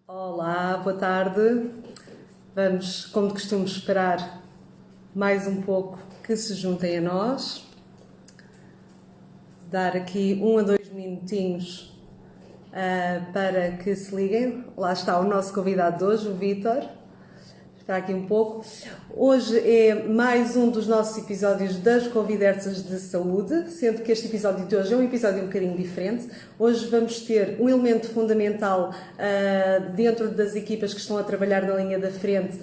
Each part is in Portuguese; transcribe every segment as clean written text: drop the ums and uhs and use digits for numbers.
Olá, boa tarde. Vamos, como de costume, esperar mais um pouco que se juntem a nós. Dar aqui 1 a 2 minutinhos para que se liguem. Lá está o nosso convidado de hoje, o Vítor. Está aqui um pouco. Hoje é mais um dos nossos episódios das Conversas de Saúde, sendo que este episódio de hoje é um episódio um bocadinho diferente. Hoje vamos ter um elemento fundamental dentro das equipas que estão a trabalhar na linha da frente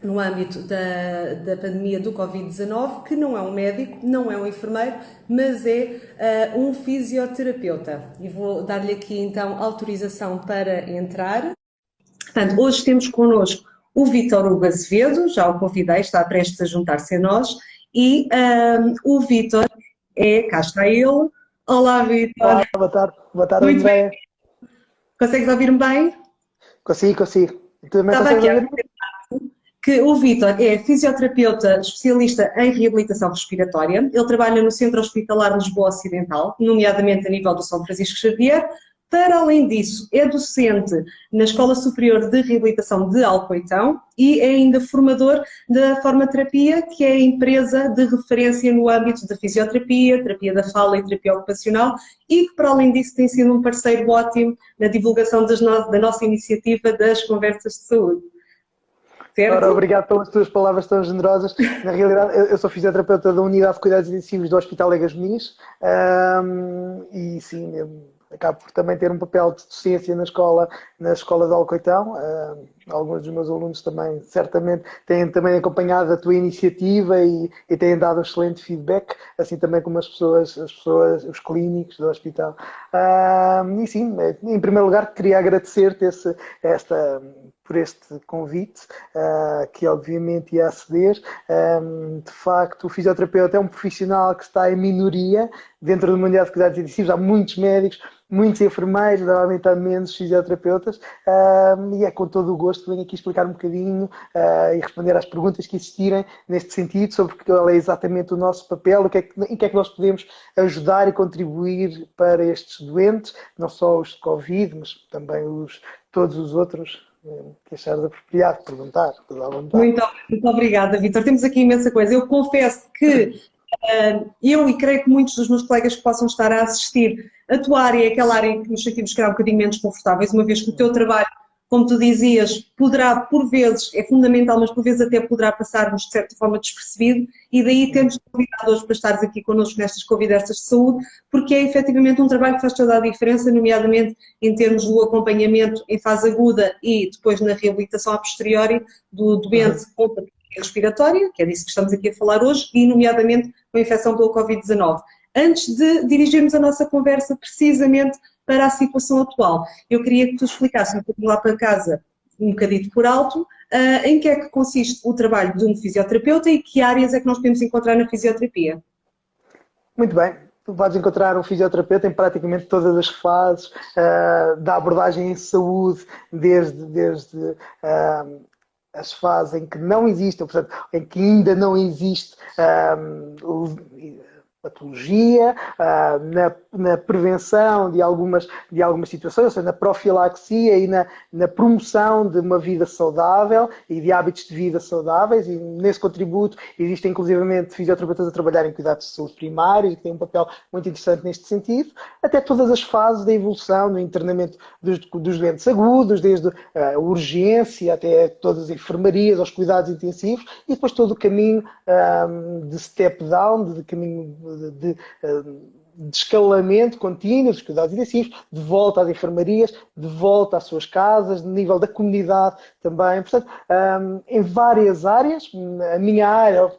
no âmbito da pandemia do Covid-19, que não é um médico, não é um enfermeiro, mas é um fisioterapeuta. E vou dar-lhe aqui então autorização para entrar. Portanto, hoje temos connosco o Vítor Hugo Azevedo, já o convidei, está prestes a juntar-se a nós, e o Vítor cá está ele. Olá, Vítor. Olá, boa tarde, Muito Andréia. bem. Consegues ouvir-me bem? Consigo. E tu também Estava consegues aqui ouvir? que o Vítor é fisioterapeuta especialista em reabilitação respiratória. Ele trabalha no Centro Hospitalar Lisboa Ocidental, nomeadamente a nível do São Francisco Xavier. Para além disso, é docente na Escola Superior de Reabilitação de Alcoitão e é ainda formador da Formaterapia, que é a empresa de referência no âmbito da fisioterapia, terapia da fala e terapia ocupacional e que, para além disso, tem sido um parceiro ótimo na divulgação da nossa iniciativa das Conversas de Saúde. Certo? Ora, obrigado pelas tuas palavras tão generosas. Na realidade, eu sou fisioterapeuta da Unidade de Cuidados Intensivos do Hospital Egas Muniz e sim, acabo por também ter um papel de docência na escola de Alcoitão. Alguns dos meus alunos também, certamente, têm também acompanhado a tua iniciativa e têm dado um excelente feedback, assim também como as pessoas, os clínicos do hospital. E sim, em primeiro lugar, queria agradecer-te por este convite, que obviamente ia aceder. De facto, o fisioterapeuta é um profissional que está em minoria dentro do Mundial de Cuidados Intensivos. Há muitos médicos, muitos enfermeiros, normalmente há menos fisioterapeutas, e é com todo o gosto que venho aqui explicar um bocadinho e responder às perguntas que existirem neste sentido, sobre qual é exatamente o nosso papel, em que é que nós podemos ajudar e contribuir para estes doentes, não só os de Covid, mas também todos os outros. Que achares apropriado perguntar, toda à vontade. Muito obrigada, Vítor. Temos aqui imensa coisa. Eu confesso que eu e creio que muitos dos meus colegas que possam estar a assistir, a tua área é aquela área em que nos sentimos, se calhar, um bocadinho menos confortáveis, uma vez que o teu trabalho, como tu dizias, poderá, por vezes, é fundamental, mas por vezes até poderá passar-nos de certa forma despercebido, e daí temos convidado hoje para estares aqui connosco nestas conversas de saúde, porque é efetivamente um trabalho que faz toda a diferença, nomeadamente em termos do acompanhamento em fase aguda e depois na reabilitação a posteriori do doente com patologia respiratória, que é disso que estamos aqui a falar hoje, e nomeadamente com a infecção pelo Covid-19. Antes de dirigirmos a nossa conversa precisamente para a situação atual, eu queria que tu explicasse um pouco lá para casa, um bocadinho por alto, em que é que consiste o trabalho de um fisioterapeuta e que áreas é que nós podemos encontrar na fisioterapia. Muito bem. Tu podes encontrar um fisioterapeuta em praticamente todas as fases da abordagem em saúde, desde as fases em que não existem, portanto, em que ainda não existe patologia, na prevenção de algumas situações, ou seja, na profilaxia e na promoção de uma vida saudável e de hábitos de vida saudáveis, e nesse contributo existem inclusivamente fisioterapeutas a trabalhar em cuidados de saúde primários, que têm um papel muito interessante neste sentido, até todas as fases da evolução, no internamento dos doentes agudos, desde a urgência até todas as enfermarias, aos cuidados intensivos, e depois todo o caminho de step down, de caminho de escalamento contínuo dos cuidados intensivos, de volta às enfermarias, de volta às suas casas, de nível da comunidade também. Portanto, em várias áreas, a minha área,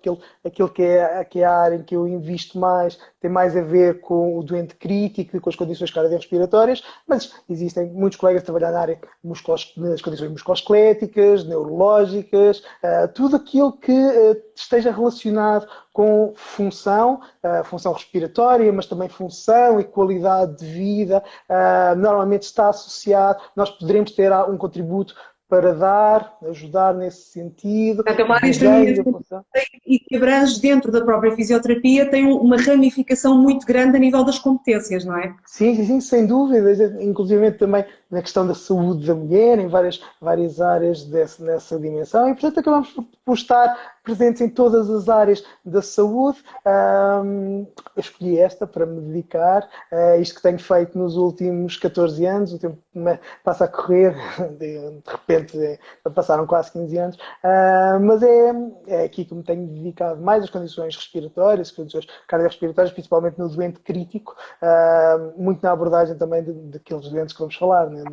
aquilo que é a área em que eu invisto mais, tem mais a ver com o doente crítico e com as condições cardiorrespiratórias, mas existem muitos colegas a trabalhar na área nas condições musculoesqueléticas, neurológicas, tudo aquilo que esteja relacionado com função respiratória, mas também função e qualidade de vida, normalmente está associado, nós poderemos ter um contributo para ajudar nesse sentido. Portanto, é uma área extremamente completa e que abrange dentro da própria fisioterapia, tem uma ramificação muito grande a nível das competências, não é? Sim, sem dúvida. Inclusive também na questão da saúde da mulher, em várias áreas nessa dimensão, e portanto acabamos por estar presentes em todas as áreas da saúde. Eu escolhi esta para me dedicar, isto que tenho feito nos últimos 14 anos, o tempo passa a correr, de repente passaram quase 15 anos, mas é aqui que me tenho dedicado mais às condições respiratórias, condições cardiorrespiratórias, principalmente no doente crítico, muito na abordagem também daqueles doentes que vamos falar, né?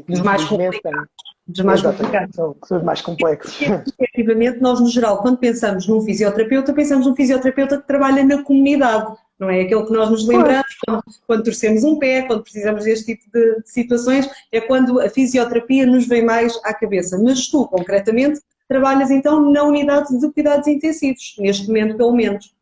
Dos mais complicados. Dos mais complicados. São os mais complexos. E, efetivamente, nós, no geral, quando pensamos num fisioterapeuta, pensamos num fisioterapeuta que trabalha na comunidade, não é? Aquele que nós nos lembramos quando torcemos um pé, quando precisamos deste tipo de situações, é quando a fisioterapia nos vem mais à cabeça. Mas tu, concretamente, trabalhas então na unidade de cuidados intensivos, neste momento, pelo menos.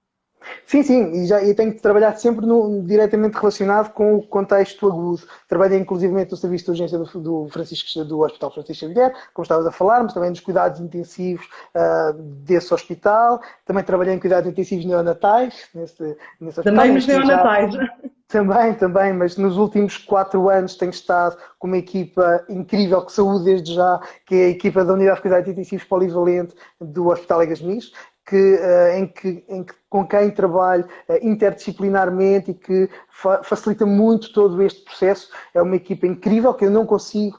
Sim, e tenho que trabalhar sempre diretamente relacionado com o contexto agudo. Trabalhei inclusivamente no serviço de urgência do Hospital Francisco Xavier, como estavas a falar, mas também nos cuidados intensivos desse hospital. Também trabalhei em cuidados intensivos neonatais. Nesse hospital. Também nos neonatais. Também, mas nos últimos 4 anos tenho estado com uma equipa incrível que saúde desde já, que é a equipa da Unidade de Cuidados Intensivos Polivalente do Hospital Egas-Mis, com quem trabalho interdisciplinarmente e que facilita muito todo este processo. É uma equipa incrível que eu não consigo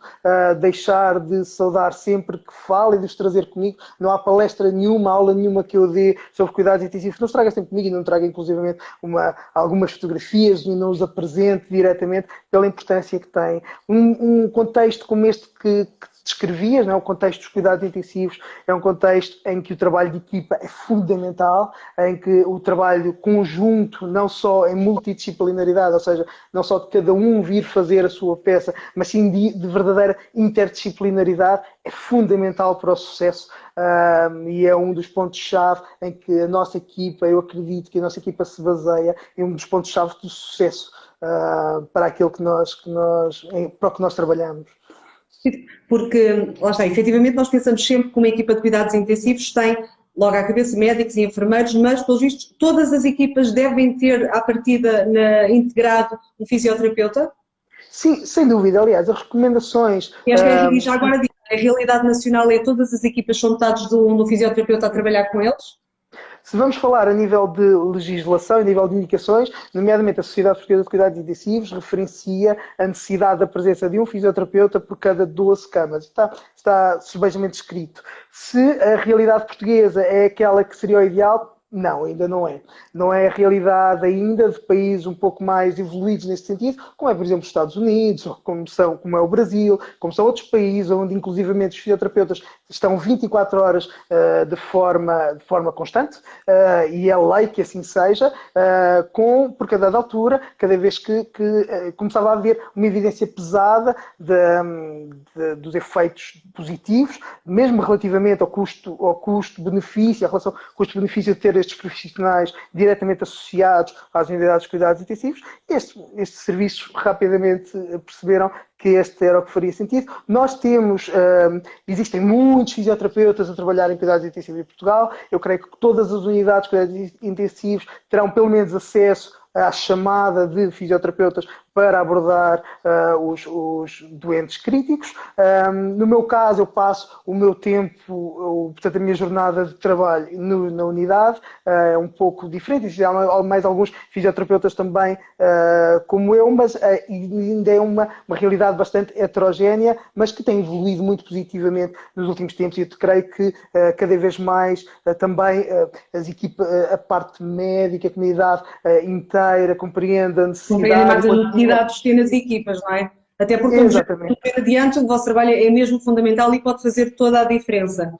deixar de saudar sempre que falo e de os trazer comigo. Não há palestra nenhuma, aula nenhuma que eu dê sobre cuidados intensivos. Não os traga sempre comigo e não traga inclusivamente algumas fotografias e não os apresente diretamente pela importância que tem. Um contexto como este que descrevias, não é? O contexto dos cuidados intensivos é um contexto em que o trabalho de equipa é fundamental, em que o trabalho conjunto, não só em multidisciplinaridade, ou seja, não só de cada um vir fazer a sua peça, mas sim de verdadeira interdisciplinaridade, é fundamental para o sucesso e é um dos pontos-chave em que a nossa equipa, eu acredito que a nossa equipa se baseia, é um dos pontos-chave do sucesso para aquilo para o que nós trabalhamos. Porque, lá está, efetivamente nós pensamos sempre que uma equipa de cuidados intensivos tem logo à cabeça médicos e enfermeiros, mas, pelos vistos, todas as equipas devem ter, à partida, integrado um fisioterapeuta? Sim, sem dúvida. Aliás, as recomendações... E já agora digo, a realidade nacional é todas as equipas são dotadas de um fisioterapeuta a trabalhar com eles? Se vamos falar a nível de legislação, a nível de indicações, nomeadamente a Sociedade Portuguesa de Cuidados Intensivos referencia a necessidade da presença de um fisioterapeuta por cada 12 camas. Está subejamente escrito. Se a realidade portuguesa é aquela que seria o ideal, não, ainda não é. Não é a realidade ainda de países um pouco mais evoluídos nesse sentido, como é, por exemplo, os Estados Unidos, como é o Brasil, como são outros países onde, inclusivamente, os fisioterapeutas estão 24 horas de forma constante, e é lei que assim seja, por cada altura, cada vez que começava a haver uma evidência pesada dos efeitos positivos, mesmo relativamente ao custo-benefício, à relação custo-benefício de ter estes profissionais diretamente associados às unidades de cuidados intensivos. Estes serviços rapidamente perceberam que este era o que faria sentido. Nós existem muitos fisioterapeutas a trabalhar em cuidados intensivos em Portugal. Eu creio que todas as unidades de cuidados intensivos terão pelo menos acesso à chamada de fisioterapeutas para abordar os doentes críticos. No meu caso, eu passo o meu tempo, portanto, a minha jornada de trabalho na unidade é um pouco diferente. Existem mais alguns fisioterapeutas também como eu, mas ainda é uma realidade bastante heterogénea, mas que tem evoluído muito positivamente nos últimos tempos, e eu creio que cada vez mais também as equipas, a parte médica, a comunidade inteira compreende a necessidade de ter nas equipas, não é? Até porque, adiante, o vosso trabalho é mesmo fundamental e pode fazer toda a diferença.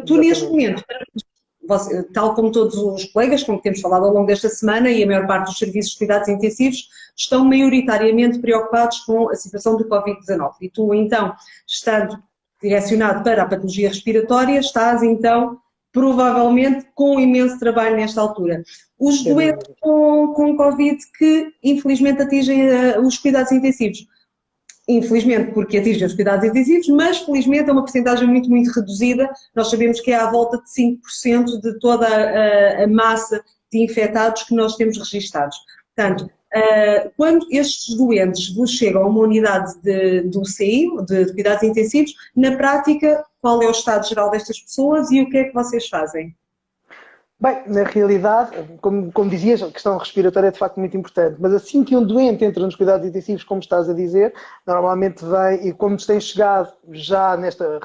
Tu, neste momento, tal como todos os colegas, como temos falado ao longo desta semana, e a maior parte dos serviços de cuidados intensivos, estão maioritariamente preocupados com a situação do Covid-19. E tu, então, estando direcionado para a patologia respiratória, estás, então, provavelmente com um imenso trabalho nesta altura. Os doentes com Covid que, infelizmente, atingem os cuidados intensivos. Infelizmente, porque atingem os cuidados intensivos, mas, felizmente, é uma percentagem muito, muito reduzida. Nós sabemos que é à volta de 5% de toda a massa de infectados que nós temos registados. Portanto, Quando estes doentes vos chegam a uma unidade do CI, de cuidados intensivos, na prática, qual é o estado geral destas pessoas e o que é que vocês fazem? Bem, na realidade, como dizias, a questão respiratória é de facto muito importante, mas assim que um doente entra nos cuidados intensivos, como estás a dizer, normalmente vem, e como nos tem chegado já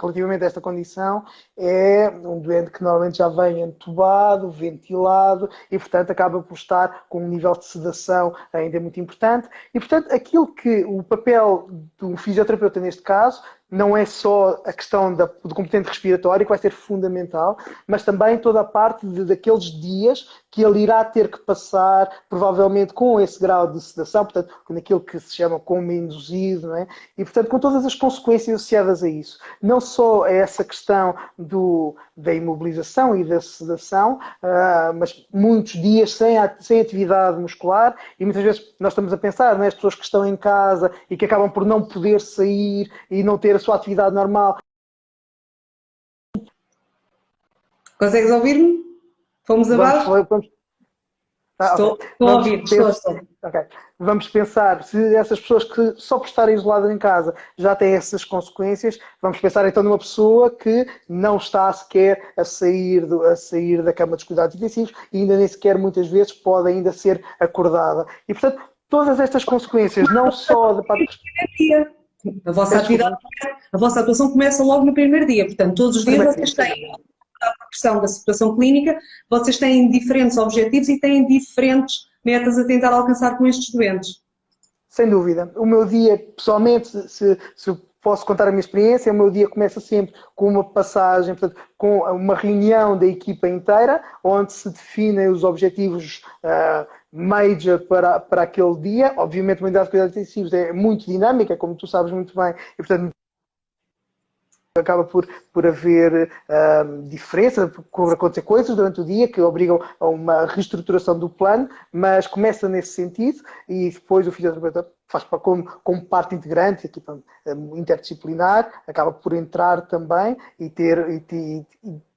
relativamente a esta condição, é um doente que normalmente já vem entubado, ventilado e, portanto, acaba por estar com um nível de sedação ainda muito importante. E, portanto, aquilo que o papel do fisioterapeuta neste caso não é só a questão do competente respiratório, que vai ser fundamental, mas também toda a parte daqueles dias que ele irá ter que passar, provavelmente com esse grau de sedação, portanto, naquilo que se chama coma induzido, não é? E, portanto, com todas as consequências associadas a isso. Não só é essa questão da imobilização e da sedação, mas muitos dias sem atividade muscular, e muitas vezes nós estamos a pensar, não é? As pessoas que estão em casa e que acabam por não poder sair e não ter a sua atividade normal. Consegues ouvir-me? Fomos abaixo? Estou a ouvir, estou. Okay. Vamos pensar, se essas pessoas que só por estarem isoladas em casa já têm essas consequências, vamos pensar então numa pessoa que não está sequer a sair da cama dos cuidados intensivos e ainda nem sequer muitas vezes pode ainda ser acordada. E portanto, todas estas consequências, não só da parte a vossa atuação começa logo no primeiro dia, portanto, todos os dias vocês têm a questão da situação clínica, vocês têm diferentes objetivos e têm diferentes metas a tentar alcançar com estes doentes. Sem dúvida. O meu dia, pessoalmente, se eu posso contar a minha experiência, o meu dia começa sempre com uma passagem, portanto, com uma reunião da equipa inteira, onde se definem os objetivos major para aquele dia. Obviamente, uma unidade de cuidados intensivos é muito dinâmica, como tu sabes muito bem, e, portanto, acaba por haver diferença, por acontecer coisas durante o dia que obrigam a uma reestruturação do plano, mas começa nesse sentido e depois o fisioterapeuta faz como parte integrante, equipa interdisciplinar, acaba por entrar também e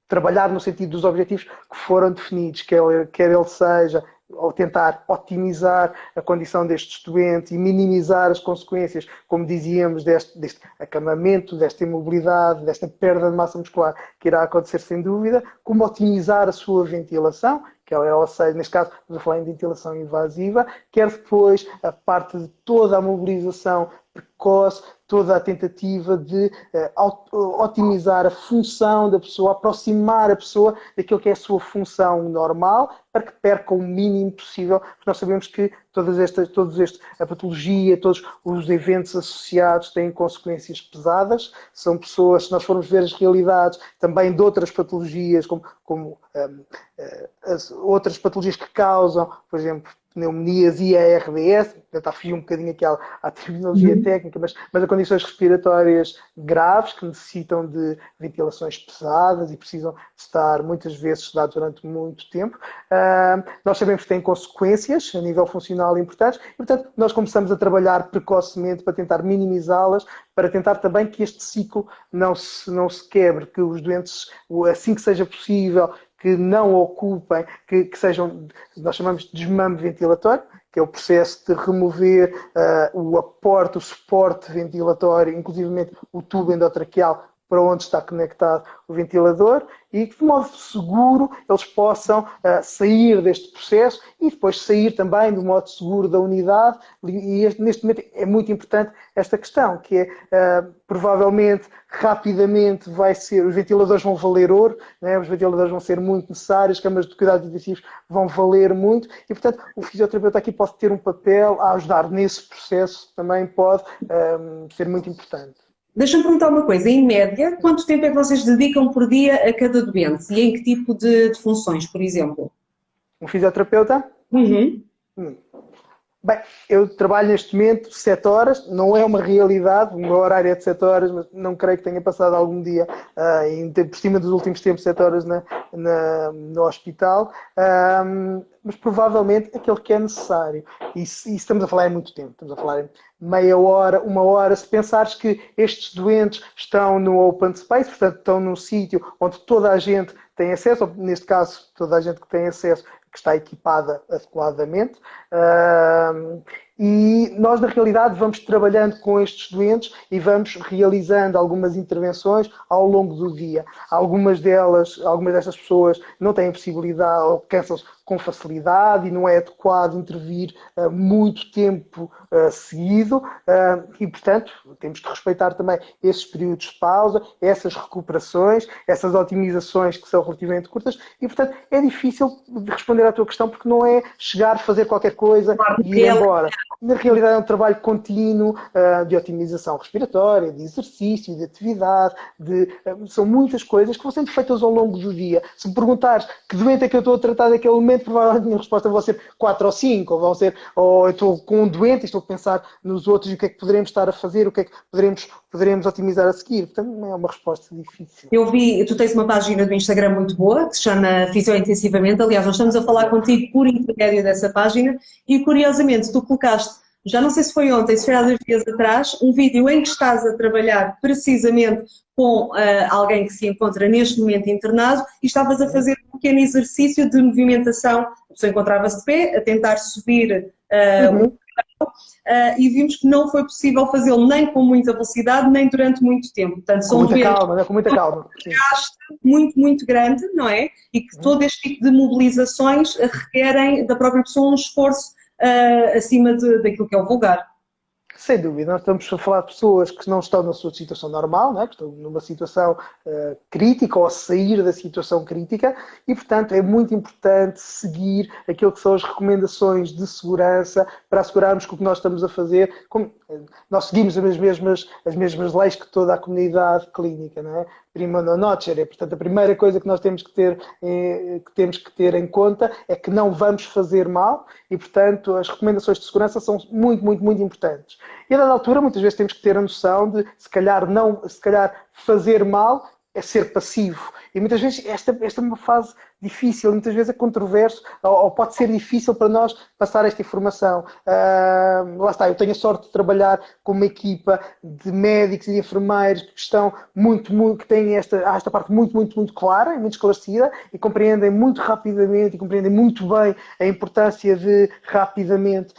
trabalhar no sentido dos objetivos que foram definidos, quer ele seja ao tentar otimizar a condição destes doentes e minimizar as consequências, como dizíamos, deste acamamento, desta imobilidade, desta perda de massa muscular que irá acontecer sem dúvida, como otimizar a sua ventilação, que ela seja, neste caso, estamos a falar em ventilação invasiva, quer depois a parte de toda a mobilização precoce, toda a tentativa de otimizar a função da pessoa, aproximar a pessoa daquilo que é a sua função normal, para que perca o mínimo possível, porque nós sabemos que a patologia, todos os eventos associados têm consequências pesadas, são pessoas, se nós formos ver as realidades também de outras patologias, como outras patologias que causam, por exemplo, pneumonias e a RDS, tentar fugir um bocadinho aqui à terminologia técnica, mas a condições respiratórias graves que necessitam de ventilações pesadas e precisam estar muitas vezes estudados durante muito tempo. Nós sabemos que têm consequências a nível funcional importantes e, portanto, nós começamos a trabalhar precocemente para tentar minimizá-las, para tentar também que este ciclo não se quebre, que os doentes, assim que seja possível, que não ocupem, que sejam, nós chamamos de desmame ventilatório, que é o processo de remover o aporte, o suporte ventilatório, inclusivamente o tubo endotraqueal para onde está conectado o ventilador e que de modo seguro eles possam sair deste processo e depois sair também do modo seguro da unidade. E neste momento é muito importante esta questão, que é provavelmente, rapidamente, os ventiladores vão valer ouro, né? Os ventiladores vão ser muito necessários, as câmaras de cuidados intensivos vão valer muito e, portanto, o fisioterapeuta aqui pode ter um papel a ajudar nesse processo, também pode ser muito importante. Deixa-me perguntar uma coisa, em média, quanto tempo é que vocês dedicam por dia a cada doente e em que tipo de funções, por exemplo? Um fisioterapeuta? Uhum. Bem, eu trabalho neste momento 7 horas, não é uma realidade, o meu horário é de 7 horas, mas não creio que tenha passado algum dia por cima dos últimos tempos 7 horas no hospital, mas provavelmente aquele que é necessário. E estamos a falar em muito tempo, estamos a falar em meia hora, 1 hora, se pensares que estes doentes estão no open space, portanto estão num sítio onde toda a gente tem acesso, ou neste caso toda a gente que tem acesso que está equipada adequadamente. E nós, na realidade, vamos trabalhando com estes doentes e vamos realizando algumas intervenções ao longo do dia. Algumas destas pessoas não têm possibilidade ou cansam-se com facilidade e não é adequado intervir muito tempo seguido e, portanto, temos que respeitar também esses períodos de pausa, essas recuperações, essas otimizações que são relativamente curtas e, portanto, é difícil de responder à tua questão porque não é chegar, fazer qualquer coisa e ir embora. Na realidade é um trabalho contínuo de otimização respiratória, de exercício, de atividade, são muitas coisas que vão sendo feitas ao longo do dia. Se me perguntares que doente é que eu estou a tratar daquele momento, provavelmente a minha resposta vai ser 4 ou 5, ou eu estou com um doente e estou a pensar nos outros e o que é que poderemos estar a fazer, o que é que poderemos otimizar a seguir. Portanto, não é uma resposta difícil. Eu vi, tu tens uma página do Instagram muito boa, que se chama Fisiointensivamente. Aliás, nós estamos a falar contigo por intermédio dessa página e, curiosamente, tu colocaste, já não sei se foi ontem, se foi há 2 dias atrás, um vídeo em que estás a trabalhar precisamente com alguém que se encontra neste momento internado e estavas a fazer um pequeno exercício de movimentação. A pessoa encontrava-se de pé, a tentar subir e vimos que não foi possível fazê-lo nem com muita velocidade, nem durante muito tempo. Portanto, são com muita calma. Um gasto muito, muito grande, não é? E que todo este tipo de mobilizações requerem da própria pessoa um esforço acima daquilo que é o vulgar. Sem dúvida, nós estamos a falar de pessoas que não estão na sua situação normal, não é? Que estão numa situação crítica ou a sair da situação crítica e, portanto, é muito importante seguir aquilo que são as recomendações de segurança para assegurarmos que o que nós estamos a fazer, nós seguimos as mesmas leis que toda a comunidade clínica, não é? Prima non nocere, portanto, a primeira coisa que nós temos que ter em conta é que não vamos fazer mal e, portanto, as recomendações de segurança são muito, muito, muito importantes. E a dada altura, muitas vezes temos que ter a noção de, se calhar, fazer mal é ser passivo. E muitas vezes esta é uma fase difícil, muitas vezes é controverso, ou pode ser difícil para nós passar esta informação. Lá está, eu tenho a sorte de trabalhar com uma equipa de médicos e de enfermeiros que estão que têm esta parte muito, muito, muito clara e muito esclarecida e compreendem muito rapidamente e compreendem muito bem a importância de rapidamente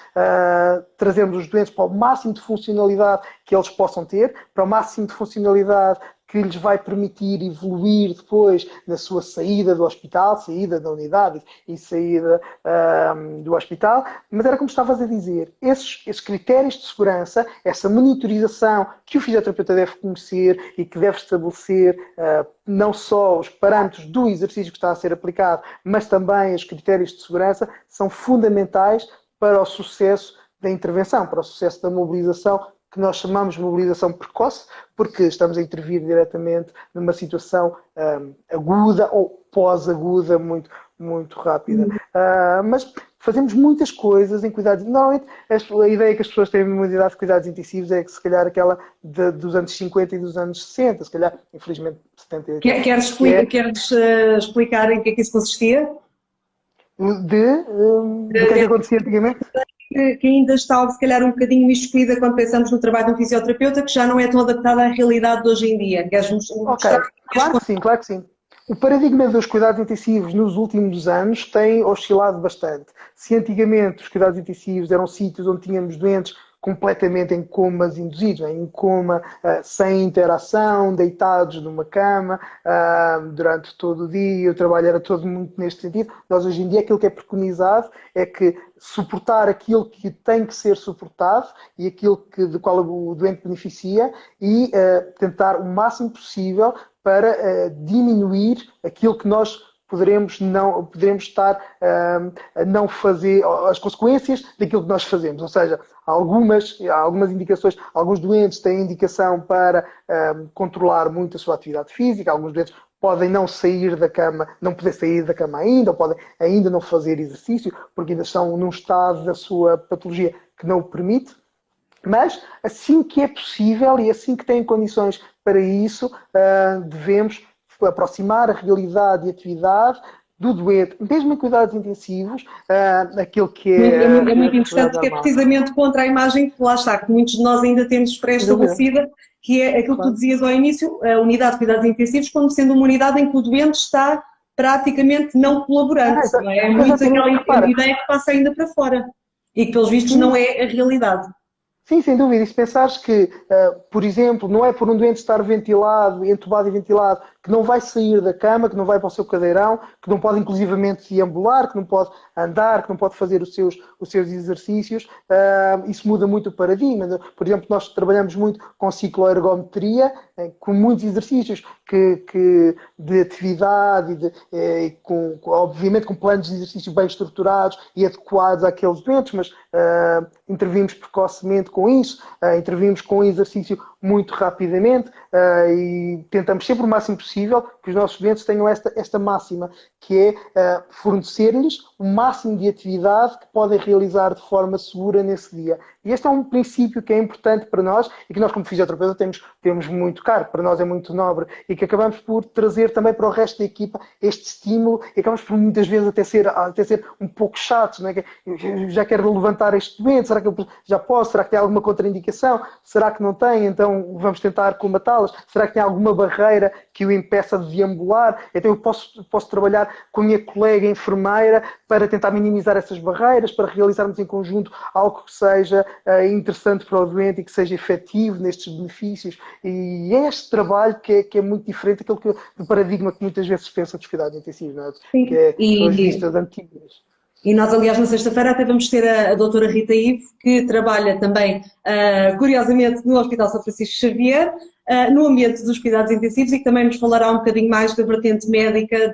trazermos os doentes para o máximo de funcionalidade que eles possam ter, para o máximo de funcionalidade que lhes vai permitir evoluir depois na sua saída do hospital, saída da unidade e saída do hospital. Mas era como estavas a dizer, esses critérios de segurança, essa monitorização que o fisioterapeuta deve conhecer e que deve estabelecer não só os parâmetros do exercício que está a ser aplicado, mas também os critérios de segurança, são fundamentais para o sucesso da intervenção, para o sucesso da mobilização, que nós chamamos de mobilização precoce, porque estamos a intervir diretamente numa situação aguda ou pós-aguda muito, muito rápida. Mas fazemos muitas coisas em cuidados. Normalmente a ideia que as pessoas têm uma unidade de cuidados intensivos é que se calhar aquela dos anos 50 e dos anos 60, se calhar, infelizmente, 70 e 80. Queres explicar em que é que isso consistia? Do que é que acontecia antigamente? Que ainda está, se calhar, um bocadinho miscuída quando pensamos no trabalho de um fisioterapeuta, que já não é tão adaptada à realidade de hoje em dia. Ok, claro que sim, claro que sim. O paradigma dos cuidados intensivos nos últimos anos tem oscilado bastante. Se antigamente os cuidados intensivos eram sítios onde tínhamos doentes completamente em comas induzidos, em coma, sem interação, deitados numa cama, durante todo o dia, o trabalho era todo muito neste sentido. Nós hoje em dia aquilo que é preconizado é que suportar aquilo que tem que ser suportado e aquilo de qual o doente beneficia e tentar o máximo possível para diminuir aquilo que nós poderemos estar a não fazer, as consequências daquilo que nós fazemos. Ou seja, algumas indicações, alguns doentes têm indicação para controlar muito a sua atividade física, alguns doentes podem não sair da cama, não poder sair da cama ainda, ou podem ainda não fazer exercício, porque ainda estão num estado da sua patologia que não o permite. Mas, assim que é possível e assim que têm condições para isso, devemos aproximar a realidade e atividade do doente, mesmo em cuidados intensivos, aquilo que é... É muito importante, porque é precisamente contra a imagem que lá está, que muitos de nós ainda temos pré-estabelecida, que é aquilo que tu dizias ao início, a unidade de cuidados intensivos, como sendo uma unidade em que o doente está praticamente não colaborante, não é? É muito aquela ideia que passa ainda para fora e que, pelos vistos, não é a realidade. Sim, sem dúvida. E se pensares que, por exemplo, não é por um doente estar ventilado, entubado e ventilado, que não vai sair da cama, que não vai para o seu cadeirão, que não pode inclusivamente deambular, que não pode andar, que não pode fazer os seus exercícios, isso muda muito o paradigma. Por exemplo, nós trabalhamos muito com cicloergometria, com muitos exercícios de atividade, obviamente com planos de exercício bem estruturados e adequados àqueles doentes, mas intervimos precocemente com isso, intervimos com o exercício muito rapidamente e tentamos sempre o máximo possível que os nossos doentes tenham esta máxima, que é fornecer-lhes o máximo de atividade que podem realizar de forma segura nesse dia. E este é um princípio que é importante para nós e que nós, como fisioterapeuta, temos muito caro, para nós é muito nobre e que acabamos por trazer também para o resto da equipa este estímulo e acabamos por muitas vezes até ser um pouco chatos, não é? Eu já quero levantar este doente, será que eu já posso? Será que tem alguma contraindicação? Será que não tem? Então vamos tentar comatá-las. Será que tem alguma barreira que o impeça de deambular? Então eu posso trabalhar com a minha colega enfermeira para tentar minimizar essas barreiras, para realizarmos em conjunto algo que seja interessante para o doente e que seja efetivo nestes benefícios. E é este trabalho que é muito diferente do paradigma que muitas vezes se pensa dos cuidados intensivos, não é? Que são as vistas antigas. E nós, aliás, na sexta-feira até vamos ter a doutora Rita Ivo, que trabalha também, curiosamente, no Hospital São Francisco Xavier, no ambiente dos cuidados intensivos e que também nos falará um bocadinho mais da vertente médica.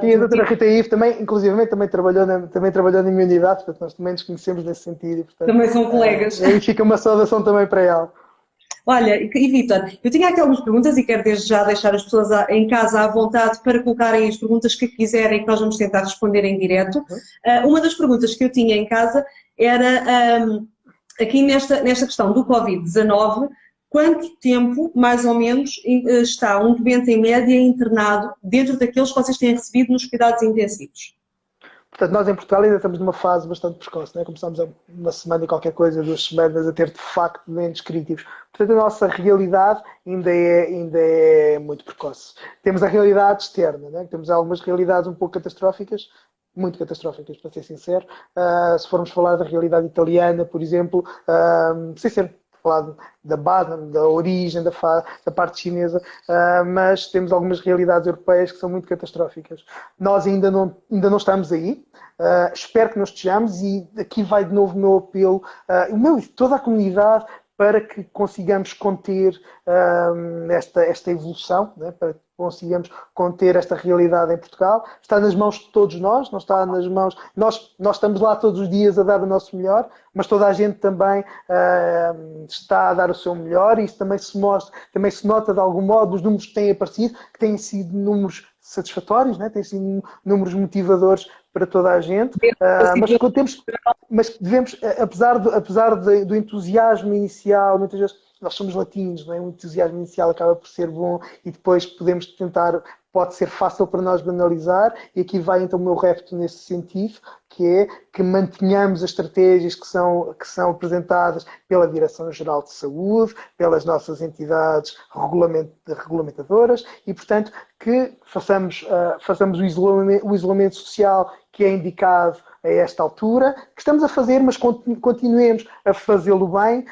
E a doutora Rita Ivo também, inclusivamente, também trabalhou na minha unidade, portanto nós também nos conhecemos nesse sentido. E, portanto, também são colegas. Aí fica uma saudação também para ela. Olha, e Vítor, eu tinha aqui algumas perguntas e quero desde já deixar as pessoas em casa à vontade para colocarem as perguntas que quiserem que nós vamos tentar responder em direto. Uma das perguntas que eu tinha em casa era, aqui nesta questão do Covid-19, quanto tempo, mais ou menos, está um doente em média internado dentro daqueles que vocês têm recebido nos cuidados intensivos? Portanto, nós em Portugal ainda estamos numa fase bastante precoce, né? Começamos há uma semana e qualquer coisa, 2 semanas, a ter de facto doentes críticos. Portanto, a nossa realidade ainda é muito precoce. Temos a realidade externa, né? Temos algumas realidades um pouco catastróficas, muito catastróficas, para ser sincero. Se formos falar da realidade italiana, por exemplo, sem ser falar da base, da origem, da parte chinesa, mas temos algumas realidades europeias que são muito catastróficas. Nós ainda não estamos aí, espero que não estejamos e aqui vai de novo o meu apelo, o meu e toda a comunidade, para que consigamos conter esta evolução, né? Para que consigamos conter esta realidade em Portugal. Está nas mãos de todos nós, não está nas mãos... Nós estamos lá todos os dias a dar o nosso melhor, mas toda a gente também está a dar o seu melhor e isso também se mostra, também se nota de algum modo os números que têm aparecido, que têm sido números satisfatórios, né? Têm sido números motivadores para toda a gente, mas devemos, apesar do entusiasmo inicial, muitas vezes nós somos latinos, não é? O entusiasmo inicial acaba por ser bom e depois podemos tentar, pode ser fácil para nós banalizar, e aqui vai então o meu repto nesse sentido, que é que mantenhamos as estratégias que são apresentadas pela Direção-Geral de Saúde, pelas nossas entidades regulamentadoras e, portanto, que façamos o isolamento social que é indicado a esta altura, que estamos a fazer, mas continuemos a fazê-lo bem,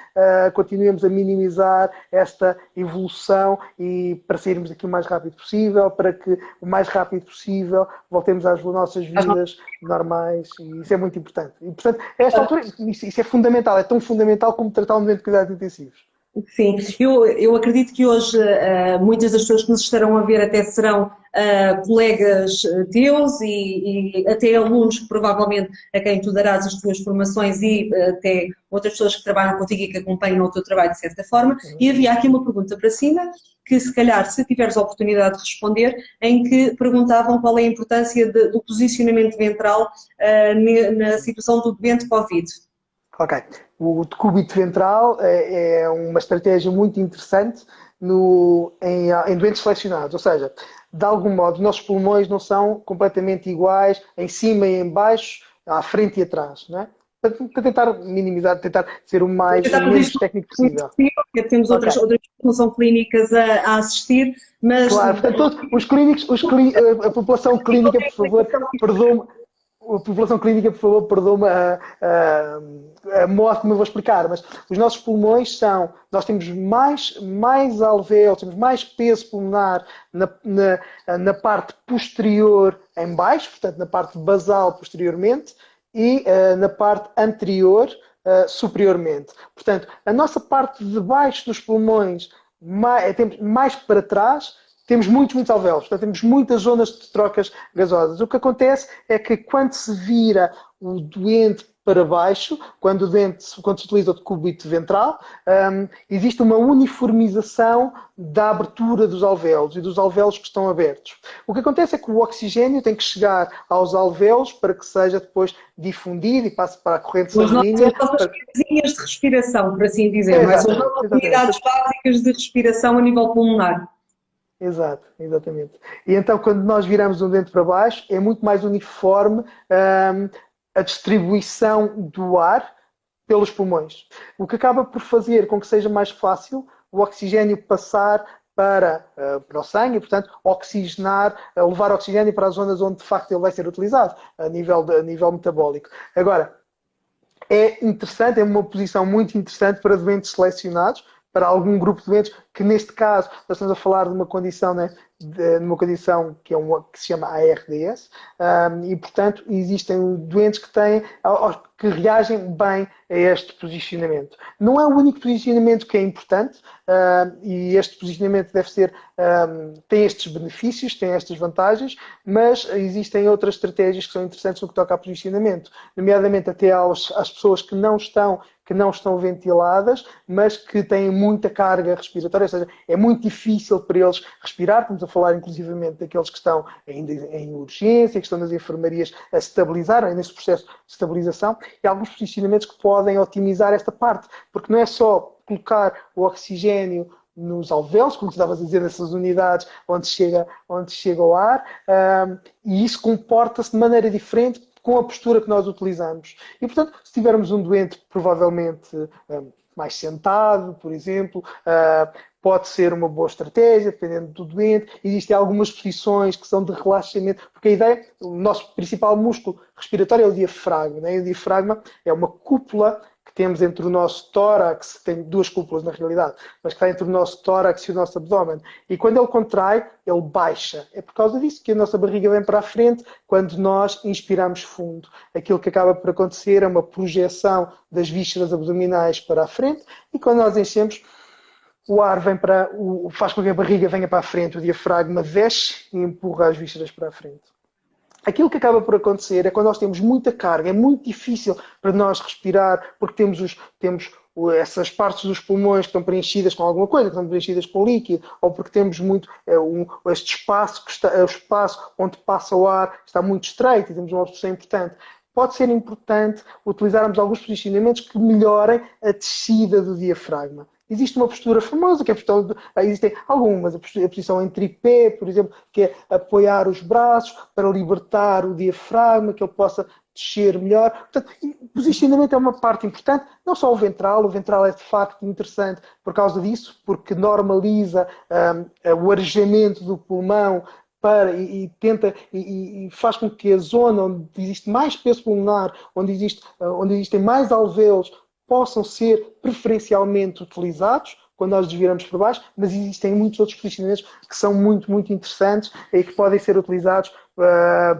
continuemos a minimizar esta evolução e para sairmos daqui o mais rápido possível, para que o mais rápido possível voltemos às nossas vidas normais, e isso é muito importante. E, portanto, a esta altura, isso é fundamental, é tão fundamental como tratar um doente de cuidados intensivos. Sim, eu acredito que hoje muitas das pessoas que nos estarão a ver até serão colegas teus e até alunos que provavelmente a quem tu darás as tuas formações e até outras pessoas que trabalham contigo e que acompanham o teu trabalho de certa forma. E havia aqui uma pergunta para cima que se calhar, se tiveres a oportunidade de responder, em que perguntavam qual é a importância do posicionamento ventral na situação do doente Covid. Ok. O decúbito ventral é uma estratégia muito interessante em doentes selecionados, ou seja, de algum modo, os nossos pulmões não são completamente iguais em cima e em baixo, à frente e atrás, não é? para tentar minimizar, tentar ser o menos técnico possível. Temos outras que não são clínicas a assistir, mas... Claro, portanto, a população clínica, por favor, perdoe-me. A população clínica, por favor, perdoe-me a modo como eu vou explicar, mas os nossos pulmões nós temos mais alvéolos, temos mais peso pulmonar na parte posterior em baixo, portanto na parte basal posteriormente, e na parte anterior superiormente. Portanto, a nossa parte de baixo dos pulmões, temos mais para trás, temos muitos alvéolos, portanto temos muitas zonas de trocas gasosas. O que acontece é que quando se vira o doente para baixo, quando se utiliza o decúbito ventral, existe uma uniformização da abertura dos alvéolos e dos alvéolos que estão abertos. O que acontece é que o oxigênio tem que chegar aos alvéolos para que seja depois difundido e passe para a corrente sanguínea. As nossas casinhas de respiração, por assim dizer, mas são unidades básicas de respiração a nível pulmonar. Exato, exatamente. E então, quando nós viramos um dente para baixo, é muito mais uniforme a distribuição do ar pelos pulmões. O que acaba por fazer com que seja mais fácil o oxigênio passar para o sangue e, portanto, levar oxigênio para as zonas onde, de facto, ele vai ser utilizado, a nível metabólico. Agora, é interessante, é uma posição muito interessante para doentes selecionados, para algum grupo de doentes, que neste caso nós estamos a falar de uma condição, né, numa condição que se chama ARDS, e portanto existem doentes que reagem bem a este posicionamento. Não é o único posicionamento que é importante, e este posicionamento tem estes benefícios, tem estas vantagens, mas existem outras estratégias que são interessantes no que toca a posicionamento, nomeadamente até às pessoas que não estão ventiladas, mas que têm muita carga respiratória, ou seja, é muito difícil para eles respirar. Estamos a falar inclusivamente daqueles que estão ainda em urgência, que estão nas enfermarias a estabilizar, nesse processo de estabilização, e há alguns posicionamentos que podem otimizar esta parte, porque não é só colocar o oxigênio nos alvéolos, como estavas a dizer, nessas unidades onde chega o ar, e isso comporta-se de maneira diferente com a postura que nós utilizamos. E, portanto, se tivermos um doente provavelmente mais sentado, por exemplo, pode ser uma boa estratégia, dependendo do doente. Existem algumas posições que são de relaxamento, porque a ideia, o nosso principal músculo respiratório é o diafragma, né? E o diafragma é uma cúpula que temos entre o nosso tórax, tem duas cúpulas na realidade, mas que está entre o nosso tórax e o nosso abdômen. E quando ele contrai, ele baixa. É por causa disso que a nossa barriga vem para a frente quando nós inspiramos fundo. Aquilo que acaba por acontecer é uma projeção das vísceras abdominais para a frente, e quando nós enchemos, o ar faz com que a barriga venha para a frente, o diafragma desce e empurra as vísceras para a frente. Aquilo que acaba por acontecer é quando nós temos muita carga, é muito difícil para nós respirar, porque temos essas partes dos pulmões que estão preenchidas com alguma coisa, que estão preenchidas com líquido, ou porque temos muito este espaço, o espaço onde passa o ar está muito estreito e temos uma obstrução importante. Pode ser importante utilizarmos alguns posicionamentos que melhorem a descida do diafragma. Existe uma postura famosa, que é existem algumas, a posição em tripé, por exemplo, que é apoiar os braços para libertar o diafragma, que ele possa descer melhor. Portanto, o posicionamento é uma parte importante, não só o ventral é de facto interessante por causa disso, porque normaliza o arejamento do pulmão e faz com que a zona onde existe mais peso pulmonar, onde existem mais alvéolos, possam ser preferencialmente utilizados quando nós desviramos por baixo, mas existem muitos outros posicionamentos que são muito, muito interessantes e que podem ser utilizados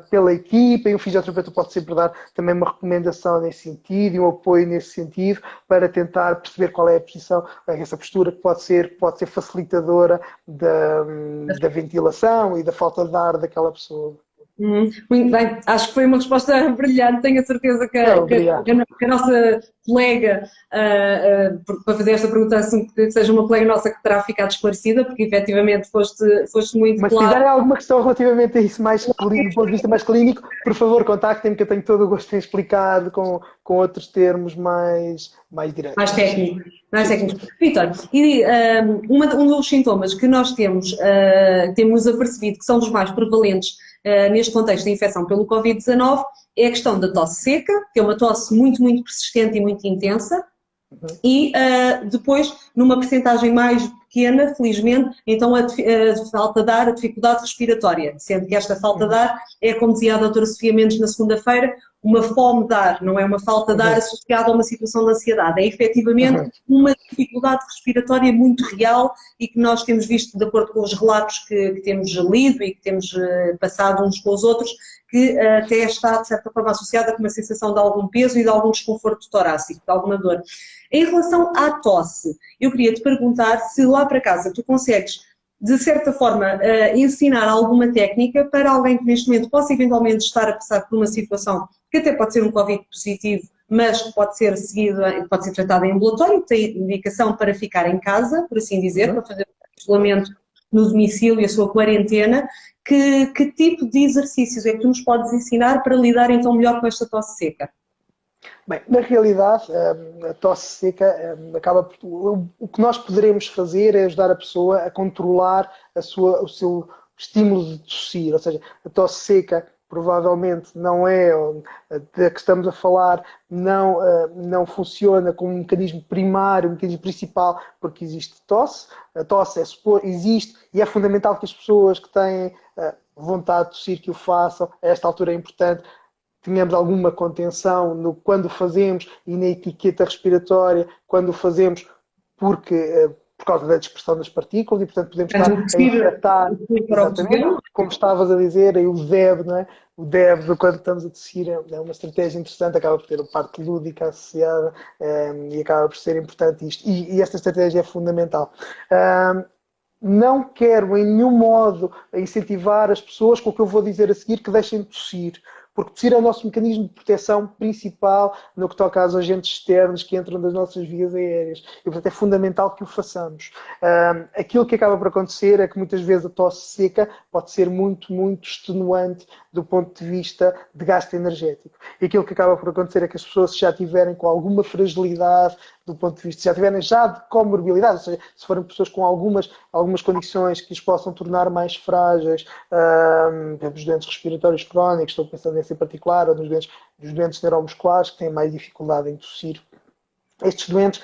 pela equipa, e o fisioterapeuta pode sempre dar também uma recomendação nesse sentido e um apoio nesse sentido para tentar perceber qual é a posição, essa postura que pode ser facilitadora da ventilação e da falta de ar daquela pessoa. Muito bem, acho que foi uma resposta brilhante. Tenho a certeza que a nossa colega, para fazer esta pergunta, assim, que seja uma colega nossa que terá ficado esclarecida, porque efetivamente foste muito claro. Mas se tiverem alguma questão relativamente a isso, do ponto de vista mais clínico, por favor, contactem-me, que eu tenho todo o gosto em explicar com outros termos mais diretos. Mais técnicos. Vítor, e um dos sintomas que nós temos apercebido que são dos mais prevalentes neste contexto da infecção pelo Covid-19 é a questão da tosse seca, que é uma tosse muito, muito persistente e muito intensa, e depois, numa percentagem mais pequena, felizmente, então a falta de ar, a dificuldade respiratória, sendo que esta falta de ar é, como dizia a doutora Sofia Mendes na segunda-feira, uma fome de ar, não é uma falta de ar associada a uma situação de ansiedade, é efetivamente uma dificuldade respiratória muito real e que nós temos visto, de acordo com os relatos que temos lido e que temos passado uns com os outros, que até está, de certa forma, associada com uma sensação de algum peso e de algum desconforto torácico, de alguma dor. Em relação à tosse, eu queria te perguntar se lá para casa tu consegues, de certa forma, ensinar alguma técnica para alguém que neste momento possa eventualmente estar a passar por uma situação que até pode ser um Covid positivo, mas que pode ser seguido, pode ser tratado em ambulatório, tem indicação para ficar em casa, por assim dizer, para fazer o isolamento no domicílio e a sua quarentena. Que tipo de exercícios é que tu nos podes ensinar para lidar então melhor com esta tosse seca? Bem, na realidade, a tosse seca acaba por... O que nós poderemos fazer é ajudar a pessoa a controlar o seu estímulo de tossir, ou seja, a tosse seca provavelmente não é da que estamos a falar, não funciona como um mecanismo primário, um mecanismo principal, porque existe tosse. A tosse existe e é fundamental que as pessoas que têm vontade de tossir que o façam. A esta altura é importante tenhamos alguma contenção no quando fazemos e na etiqueta respiratória, quando o fazemos, porque por causa da dispersão das partículas e, portanto, podemos estar a infectar, exatamente, como estavas a dizer, aí o DEB, não é? O DEB, quando estamos a tossir, é uma estratégia interessante, acaba por ter uma parte lúdica associada e acaba por ser importante isto. E esta estratégia é fundamental. Não quero em nenhum modo incentivar as pessoas com o que eu vou dizer a seguir que deixem de tossir, porque tossir é o nosso mecanismo de proteção principal no que toca aos agentes externos que entram das nossas vias aéreas. E, portanto, é fundamental que o façamos. Aquilo que acaba por acontecer é que muitas vezes a tosse seca pode ser muito, muito extenuante do ponto de vista de gasto energético. E aquilo que acaba por acontecer é que as pessoas, se já tiverem com alguma fragilidade do ponto de vista, já tiverem já de comorbilidade, ou seja, se forem pessoas com algumas condições que os possam tornar mais frágeis, por exemplo, os doentes respiratórios crónicos, estou pensando nesse em particular, ou dos doentes neuromusculares que têm mais dificuldade em tossir. Estes doentes,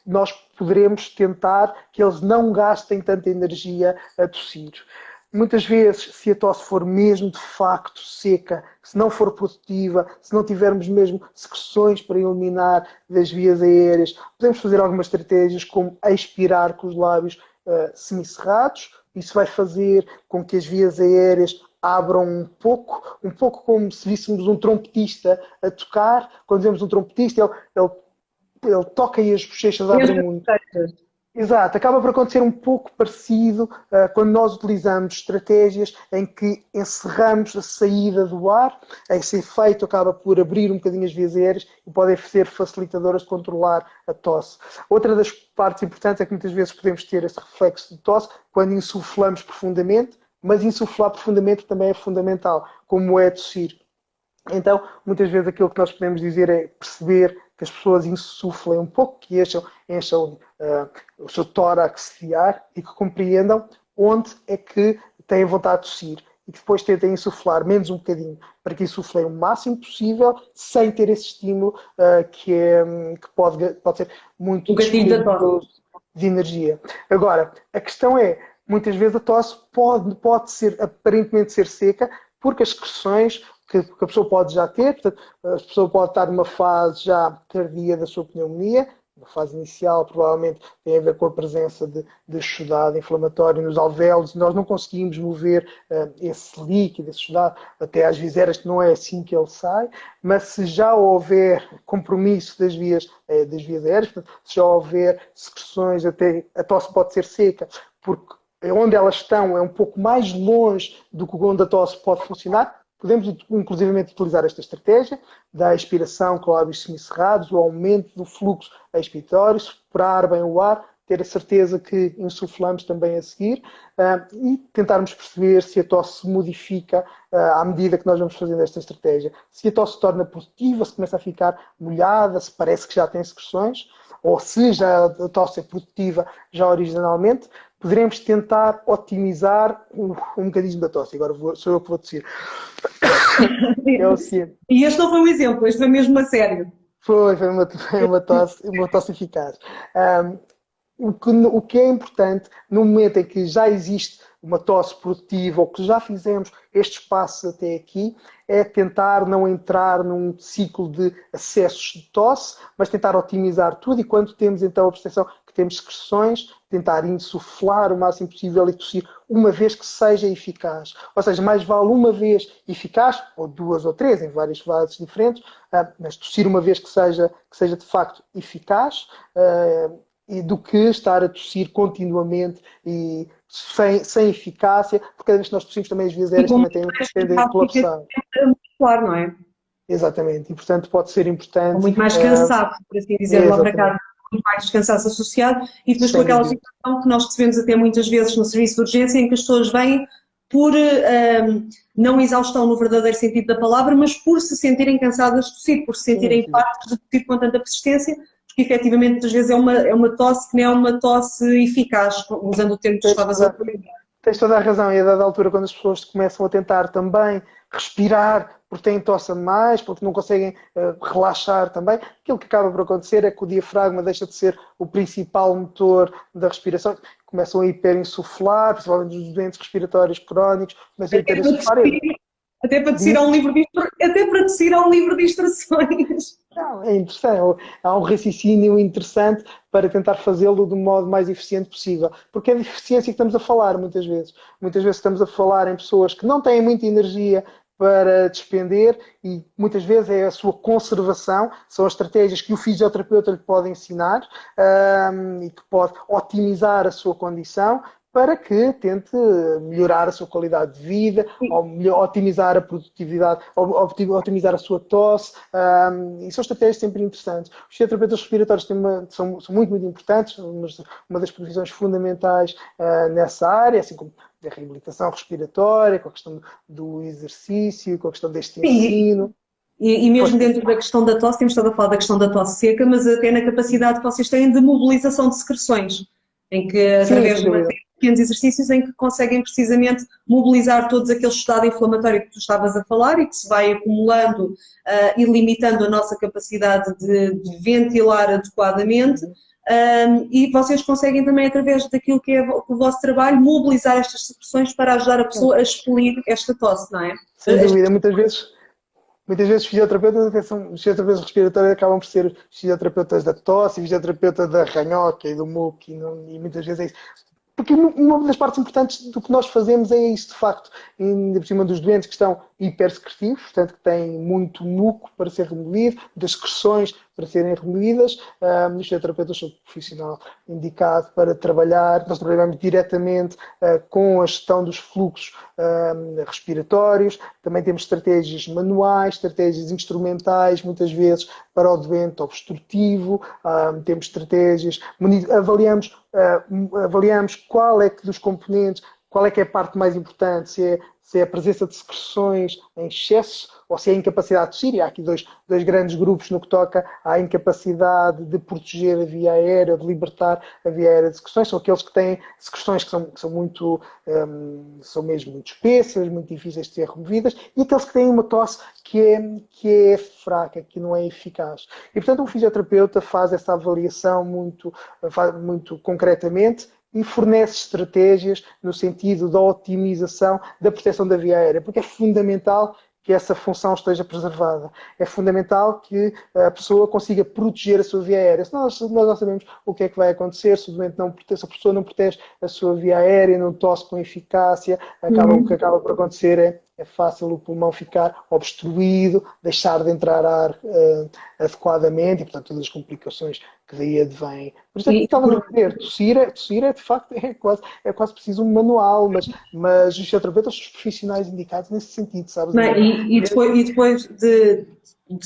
nós poderemos tentar que eles não gastem tanta energia a tossir. Muitas vezes, se a tosse for mesmo de facto seca, se não for produtiva, se não tivermos mesmo secreções para eliminar das vias aéreas, podemos fazer algumas estratégias como expirar com os lábios semicerrados. Isso vai fazer com que as vias aéreas abram um pouco como se víssemos um trompetista a tocar. Quando vemos um trompetista, ele toca e as bochechas abrem muito. Exato, acaba por acontecer um pouco parecido quando nós utilizamos estratégias em que encerramos a saída do ar. Esse efeito acaba por abrir um bocadinho as vias aéreas e podem ser facilitadoras de controlar a tosse. Outra das partes importantes é que muitas vezes podemos ter esse reflexo de tosse quando insuflamos profundamente, mas insuflar profundamente também é fundamental, como é tossir. Então, muitas vezes aquilo que nós podemos dizer é perceber que as pessoas insuflem um pouco, que encham o seu tórax de ar e que compreendam onde é que têm vontade de tossir e que depois tentem insuflar menos um bocadinho, para que insuflem o máximo possível sem ter esse estímulo que pode ser muito de energia. Agora, a questão é, muitas vezes a tosse pode ser, aparentemente ser seca, porque as secreções que a pessoa pode já ter, portanto, a pessoa pode estar numa fase já tardia da sua pneumonia, na fase inicial provavelmente tem a ver com a presença de exudado inflamatório nos alvéolos, nós não conseguimos mover esse líquido, esse exudado até às viseras, que não é assim que ele sai, mas se já houver compromisso das vias aéreas, portanto, se já houver secreções, até a tosse pode ser seca, porque onde elas estão é um pouco mais longe do que onde a tosse pode funcionar. Podemos, inclusivamente, utilizar esta estratégia da expiração com lábios semicerrados, o aumento do fluxo expiratório, superar bem o ar, ter a certeza que insuflamos também a seguir e tentarmos perceber se a tosse se modifica à medida que nós vamos fazendo esta estratégia. Se a tosse se torna produtiva, se começa a ficar molhada, se parece que já tem secreções, ou se já a tosse é produtiva já originalmente, poderemos tentar otimizar o mecanismo da tosse. Agora sou eu que vou tossir. É o seguinte. E este não foi um exemplo, este foi mesmo a sério. Foi uma tosse eficaz. O que é importante, no momento em que já existe uma tosse produtiva ou que já fizemos estes passos até aqui, é tentar não entrar num ciclo de acessos de tosse, mas tentar otimizar tudo e quando temos então a percepção que temos secreções, tentar insuflar o máximo possível e tossir uma vez que seja eficaz. Ou seja, mais vale uma vez eficaz, ou duas ou três, em várias fases diferentes, mas tossir uma vez que seja de facto eficaz, e do que estar a tossir continuamente e sem eficácia, porque cada vez que nós tossimos também as vias aéreas também tendem a colapsar. Claro, não é? Exatamente, e portanto pode ser importante. Ou muito mais cansado, por assim dizer, lá para cá, muito mais cansaço associado, e depois com aquela situação que nós recebemos até muitas vezes no serviço de urgência, em que as pessoas vêm por não exaustão no verdadeiro sentido da palavra, mas por se sentirem cansadas de tossir, por se sentirem fartas de tossir com tanta persistência, porque efetivamente muitas vezes é uma tosse que não é uma tosse eficaz, usando o termo que estavas a utilizar. Tens toda a razão, e a dada altura, quando as pessoas começam a tentar também respirar, porque têm tosse a mais, porque não conseguem relaxar também, aquilo que acaba por acontecer é que o diafragma deixa de ser o principal motor da respiração, começam a hiperinsuflar, principalmente os doentes respiratórios crónicos, começam a hiperinsuflar. Até para te a um livro de instruções. Não, é interessante. Há um raciocínio interessante para tentar fazê-lo do modo mais eficiente possível. Porque é de eficiência que estamos a falar muitas vezes. Muitas vezes estamos a falar em pessoas que não têm muita energia para despender e muitas vezes é a sua conservação, são as estratégias que o fisioterapeuta lhe pode ensinar e que pode otimizar a sua condição, para que tente melhorar a sua qualidade de vida, ou otimizar a produtividade, ou otimizar a sua tosse, e são estratégias sempre interessantes. Os fisioterapeutas respiratórios são muito, muito importantes, uma das profissões fundamentais nessa área, assim como a reabilitação respiratória, com a questão do exercício, com a questão deste ensino. E mesmo dentro da questão da tosse, temos estado a falar da questão da tosse seca, mas até na capacidade que vocês têm de mobilização de secreções, em que através de pequenos exercícios em que conseguem precisamente mobilizar todos aquele estado inflamatório que tu estavas a falar e que se vai acumulando e limitando a nossa capacidade de ventilar adequadamente. E vocês conseguem também, através daquilo que é o vosso trabalho, mobilizar estas secreções para ajudar a pessoa a expelir esta tosse, não é? Sem dúvida, muitas vezes os fisioterapeutas respiratórios acabam por ser fisioterapeutas da tosse, fisioterapeuta da ranhoca e do muco, e muitas vezes é isso. Porque uma das partes importantes do que nós fazemos é isso, de facto, ainda por cima dos doentes que estão hipersecretivos, portanto que têm muito muco para ser removido, das secreções para serem removidas. Os fisioterapeutas são o profissional indicado para trabalhar. Nós trabalhamos diretamente com a gestão dos fluxos respiratórios. Também temos estratégias manuais, estratégias instrumentais, muitas vezes para o doente obstrutivo. Temos estratégias, avaliamos qual é que dos componentes, qual é que é a parte mais importante, se é a presença de secreções em excesso ou se é a incapacidade de tossir. E há aqui dois grandes grupos no que toca à incapacidade de proteger a via aérea, de libertar a via aérea de secreções. São aqueles que têm secreções que são mesmo muito espessas, muito difíceis de ser removidas, e aqueles que têm uma tosse que é fraca, que não é eficaz. E, portanto, o fisioterapeuta faz essa avaliação muito concretamente e fornece estratégias no sentido da otimização da proteção da via aérea, porque é fundamental que essa função esteja preservada. É fundamental que a pessoa consiga proteger a sua via aérea. Se nós não sabemos o que é que vai acontecer, se a pessoa não protege a sua via aérea, não tosse com eficácia, o que acaba por acontecer é fácil o pulmão ficar obstruído, deixar de entrar ar adequadamente e, portanto, todas as complicações que daí advêm. Por isso é que estava a dizer, tossir é de facto, é quase preciso um manual, mas os fisioterapeutas são os profissionais indicados nesse sentido, sabes? E depois de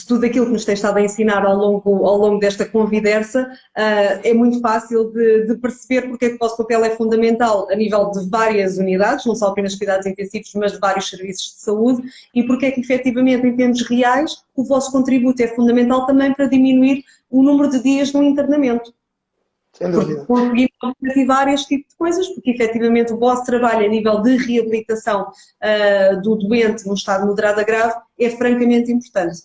tudo aquilo que nos tem estado a ensinar ao longo desta conversa, é muito fácil de perceber porque é que o vosso papel é fundamental a nível de várias unidades, não só apenas cuidados intensivos, mas de vários serviços de saúde, e porque é que efetivamente, em termos reais, o vosso contributo é fundamental também para diminuir o número de dias no internamento. Sem Porque dúvida. conseguimos objetivar este tipo de coisas, porque efetivamente o vosso trabalho a nível de reabilitação do doente no estado moderado a grave é francamente importante.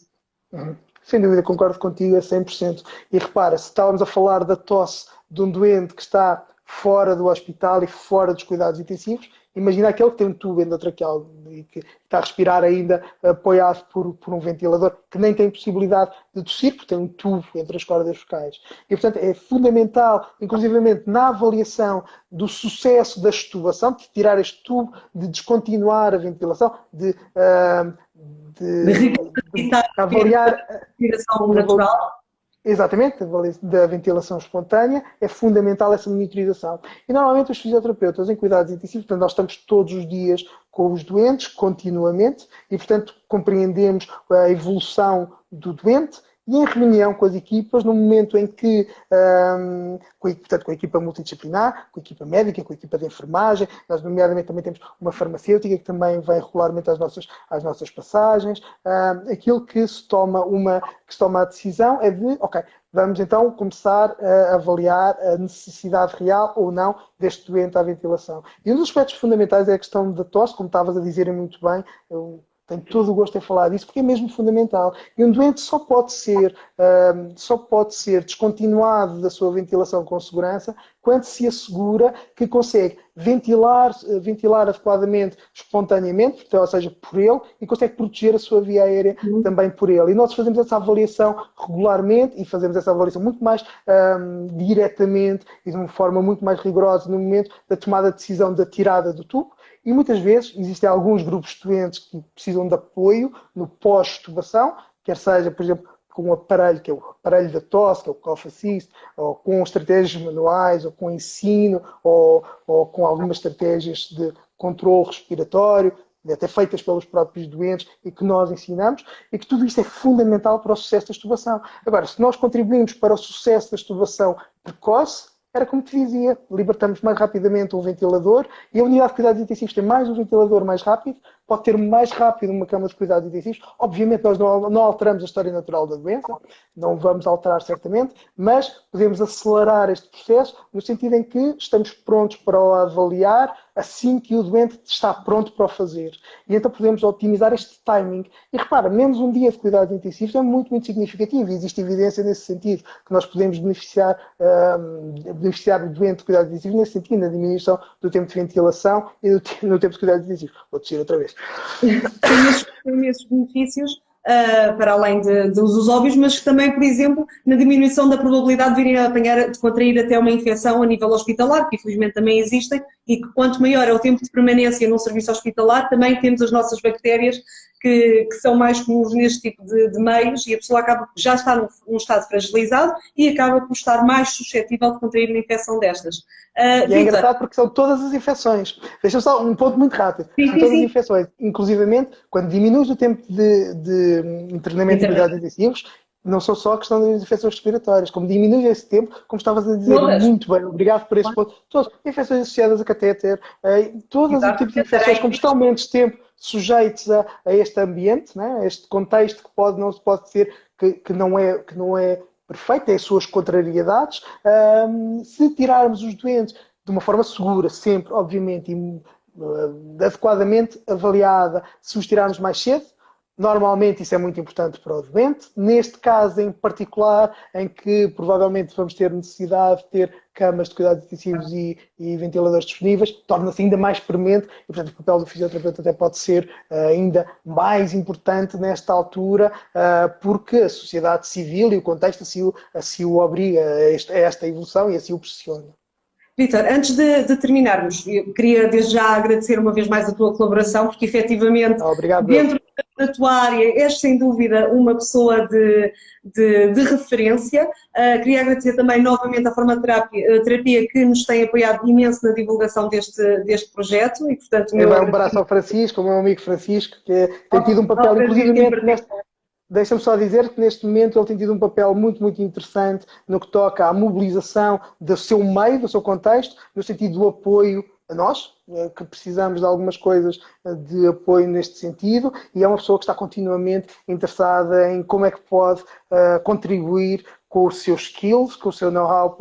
Uhum. Sem dúvida, concordo contigo a 100%. E repara, se estávamos a falar da tosse de um doente que está fora do hospital e fora dos cuidados intensivos, imagina aquele que tem um tubo endotraqueal e que está a respirar ainda apoiado por um ventilador, que nem tem possibilidade de tossir, porque tem um tubo entre as cordas vocais. E, portanto, é fundamental, inclusivamente na avaliação do sucesso da extubação, de tirar este tubo, de descontinuar a ventilação, De de recapacitar avaliar a respiração natural. exatamente, da ventilação espontânea, é fundamental essa monitorização. E normalmente os fisioterapeutas em cuidados intensivos, portanto, nós estamos todos os dias com os doentes, continuamente, e portanto compreendemos a evolução do doente e em reunião com as equipas, no momento em que, portanto, com a equipa multidisciplinar, com a equipa médica, com a equipa de enfermagem, nós nomeadamente também temos uma farmacêutica que também vem regularmente às nossas passagens, aquilo que se toma a decisão é de, ok, vamos então começar a avaliar a necessidade real ou não deste doente à ventilação. E um dos aspectos fundamentais é a questão da tosse, como estavas a dizer muito bem, eu tenho todo o gosto em falar disso, porque é mesmo fundamental. E um doente só pode ser descontinuado da sua ventilação com segurança quando se assegura que consegue ventilar adequadamente, espontaneamente, ou seja, por ele, e consegue proteger a sua via aérea também por ele. E nós fazemos essa avaliação regularmente e fazemos essa avaliação muito mais diretamente e de uma forma muito mais rigorosa no momento da tomada de decisão da tirada do tubo. E muitas vezes existem alguns grupos de doentes que precisam de apoio no pós-extubação, quer seja, por exemplo, com um aparelho, que é o aparelho da tosse, que é o Cough Assist, ou com estratégias manuais, ou com ensino, ou com algumas estratégias de controle respiratório, até feitas pelos próprios doentes e que nós ensinamos, e que tudo isto é fundamental para o sucesso da extubação. Agora, se nós contribuímos para o sucesso da extubação precoce, era como te dizia, libertamos mais rapidamente um ventilador e a unidade de cuidados intensivos tem mais um ventilador mais rápido, pode ter mais rápido uma cama de cuidados intensivos. Obviamente nós não alteramos a história natural da doença, não vamos alterar certamente, mas podemos acelerar este processo no sentido em que estamos prontos para o avaliar assim que o doente está pronto para o fazer. E então podemos otimizar este timing. E repara, menos um dia de cuidados intensivos é muito, muito significativo e existe evidência nesse sentido, que nós podemos beneficiar o doente de cuidados intensivos nesse sentido, na diminuição do tempo de ventilação e no tempo de cuidados intensivos. Vou descer outra vez. Tem esses benefícios, para além dos usos óbvios, mas que também, por exemplo, na diminuição da probabilidade de virem a apanhar, de contrair até uma infecção a nível hospitalar, que infelizmente também existem, e que quanto maior é o tempo de permanência num serviço hospitalar, também temos as nossas bactérias que são mais comuns neste tipo de meios e a pessoa acaba já está num estado fragilizado e acaba por estar mais suscetível de contrair uma infecção destas. E é engraçado porque são todas as infecções. Deixa-me só um ponto muito rápido. São todas as infecções. Inclusivamente, quando diminuis o tempo de internamento em cuidados intensivos, não são só a questão das infecções respiratórias, como diminui esse tempo, como estavas a dizer muito bem, obrigado por esse ponto. Todas infecções associadas a catéter, todos os tipos de infecções, como estão menos tempo sujeitos a este ambiente, né, a este contexto que não se pode dizer que não é perfeito, tem as suas contrariedades. Se tirarmos os doentes de uma forma segura, sempre, obviamente, e adequadamente avaliada, se os tirarmos mais cedo, normalmente isso é muito importante para o doente. Neste caso em particular, em que provavelmente vamos ter necessidade de ter camas de cuidados intensivos e ventiladores disponíveis, torna-se ainda mais premente e, portanto, o papel do fisioterapeuta até pode ser ainda mais importante nesta altura, porque a sociedade civil e o contexto assim o obriga a esta evolução e assim o pressiona. Vítor, antes de terminarmos, eu queria desde já agradecer uma vez mais a tua colaboração, porque efetivamente, Obrigado. dentro da tua área, és sem dúvida uma pessoa de referência. Queria agradecer também novamente a Formaterapia que nos tem apoiado imenso na divulgação deste projeto. E, portanto, um abraço ao Francisco, ao meu amigo Francisco, que tem tido um papel, inclusivamente, Deixa-me só dizer que neste momento ele tem tido um papel muito, muito interessante no que toca à mobilização do seu meio, do seu contexto, no sentido do apoio a nós, que precisamos de algumas coisas de apoio neste sentido, e é uma pessoa que está continuamente interessada em como é que pode contribuir com os seus skills, com o seu know-how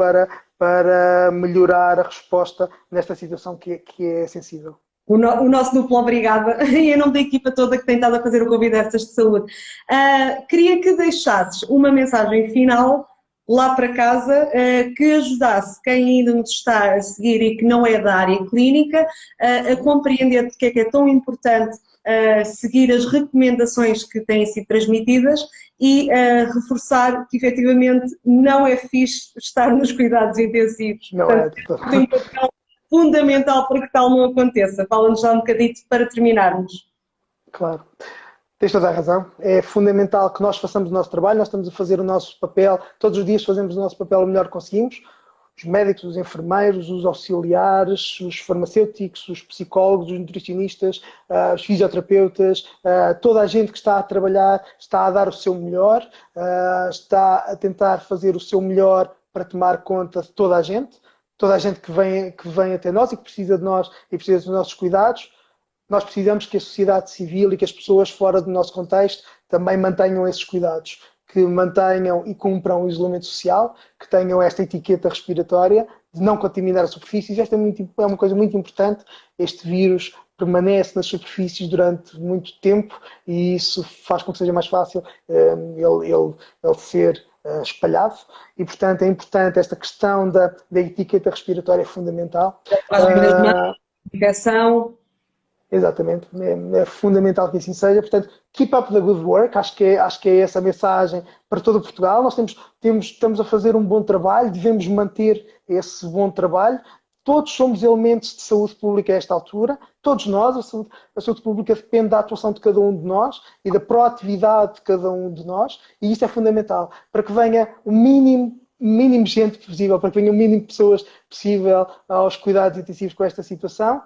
para melhorar a resposta nesta situação que é sensível. O nosso duplo obrigada, e em nome da equipa toda que tem estado a fazer o Conversas de Saúde. Queria que deixasses uma mensagem final lá para casa que ajudasse quem ainda nos está a seguir e que não é da área clínica a compreender porque é que é tão importante seguir as recomendações que têm sido transmitidas e reforçar que efetivamente não é fixe estar nos cuidados intensivos. Não Portanto, tem um papel fundamental para que tal não aconteça. Fala-nos já um bocadito para terminarmos. Claro. Tens toda a razão. É fundamental que nós façamos o nosso trabalho, nós estamos a fazer o nosso papel, todos os dias fazemos o nosso papel o melhor que conseguimos. Os médicos, os enfermeiros, os auxiliares, os farmacêuticos, os psicólogos, os nutricionistas, os fisioterapeutas, toda a gente que está a trabalhar está a dar o seu melhor, está a tentar fazer o seu melhor para tomar conta de toda a gente que vem até nós e que precisa de nós e precisa dos nossos cuidados. Nós precisamos que a sociedade civil e que as pessoas fora do nosso contexto também mantenham esses cuidados, que mantenham e cumpram o isolamento social, que tenham esta etiqueta respiratória de não contaminar as superfícies. Esta é uma coisa muito importante. Este vírus permanece nas superfícies durante muito tempo e isso faz com que seja mais fácil ele ser espalhado e, portanto, é importante esta questão da etiqueta respiratória é fundamental. Exatamente, é fundamental que assim seja. Portanto, keep up the good work, acho que é essa a mensagem para todo Portugal. Nós estamos a fazer um bom trabalho, devemos manter esse bom trabalho. Todos somos elementos de saúde pública a esta altura, todos nós, a saúde pública depende da atuação de cada um de nós e da proatividade de cada um de nós, e isto é fundamental, para que venha o mínimo gente possível, para que venha o mínimo de pessoas possível aos cuidados intensivos com esta situação.